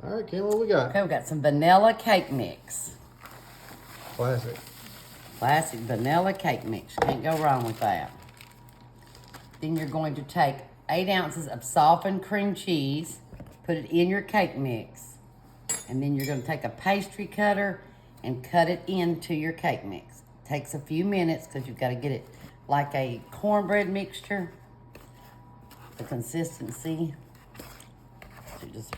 All right, Kim, what we got? Okay, we got some vanilla cake mix. Classic. Classic vanilla cake mix. Can't go wrong with that. Then you're going to take 8 ounces of softened cream cheese, put it in your cake mix, and then you're going to take a pastry cutter and cut it into your cake mix. Takes a few minutes because you've got to get it like a cornbread mixture, the consistency. So just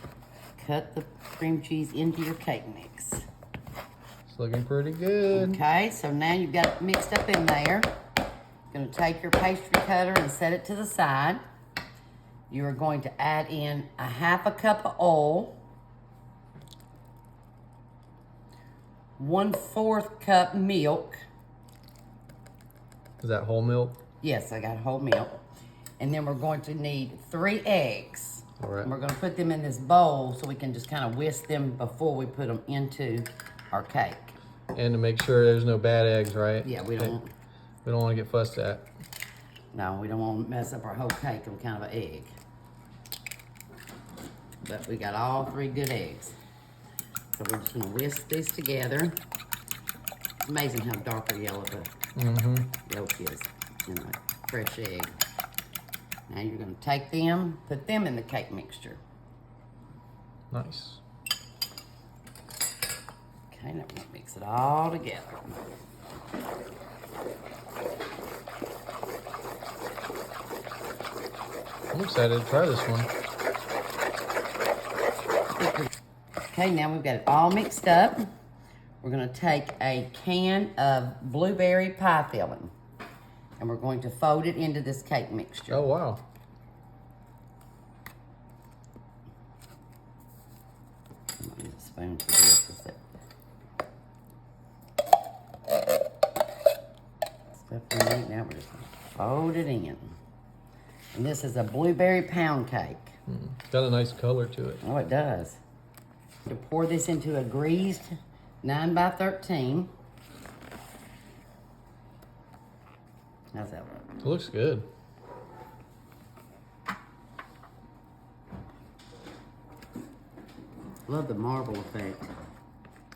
cut the cream cheese into your cake mix. It's looking pretty good. Okay, so now you've got it mixed up in there. You're going to take your pastry cutter and set it to the side. You are going to add in a 1/2 cup of oil, 1/4 cup milk. Is that whole milk? Yes, I got whole milk. And then we're going to need 3 eggs. All right. And we're going to put them in this bowl so we can just kind of whisk them before we put them into our cake. And to make sure there's no bad eggs, right? Yeah, we don't want to get fussed at. No, we don't want to mess up our whole cake with kind of an egg. But we got all 3 good eggs. So we're just gonna whisk these together. It's amazing how darker yellow the yolk is in a fresh egg. Now you're gonna take them, put them in the cake mixture. Nice. Okay, now we're gonna mix it all together. I'm excited to try this one. Okay, now we've got it all mixed up. We're gonna take a can of blueberry pie filling and we're going to fold it into this cake mixture. Oh, wow. I'm gonna use a spoon for this. Stuff we need now, we're just gonna fold it in. And this is a blueberry pound cake. It's got a nice color to it. Oh, it does. To pour this into a greased 9x13. How's that look? It looks good. Love the marble effect.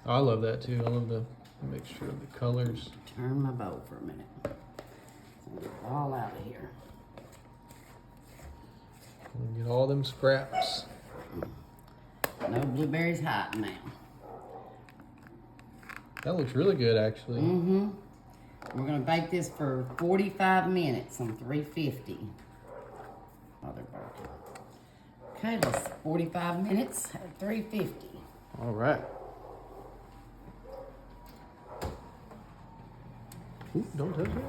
I love that too. I love the mixture of the colors. Turn my bowl for a minute. Get it all out of here. Get all them scraps. No blueberries hiding now. That looks really good, actually. We're gonna bake this for 45 minutes on 350. Oh, they're broken. Okay, that's 45 minutes at 350. All right. Ooh, don't touch it.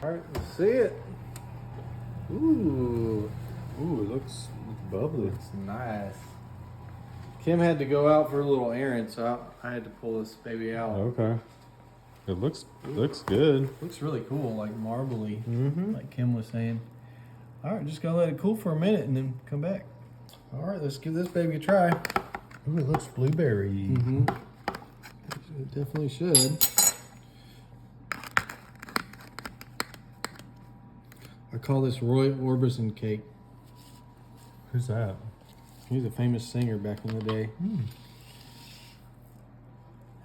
All right, let's see it. Ooh. Ooh, it looks bubbly. It's nice. Kim had to go out for a little errand, so I had to pull this baby out. Okay. It looks good. Looks really cool, like marbly, Mm-hmm. like Kim was saying. All right, just gotta let it cool for a minute and then come back. All right, let's give this baby a try. Ooh, it looks blueberry. Mm-hmm. It definitely should. I call this Roy Orbison Cake. Who's that? He's a famous singer back in the day.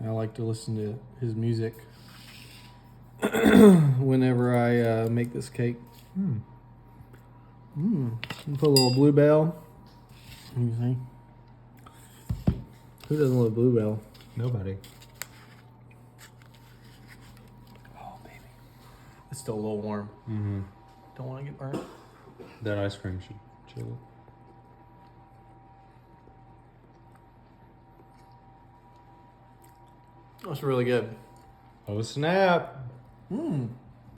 I like to listen to his music whenever I make this cake. Put a little bluebell. What do you think? Who doesn't love bluebell? Nobody. Oh, baby. It's still a little warm. Mm-hmm. Don't want to get burnt. That ice cream should chill it. That's really good. Oh, snap. Mmm.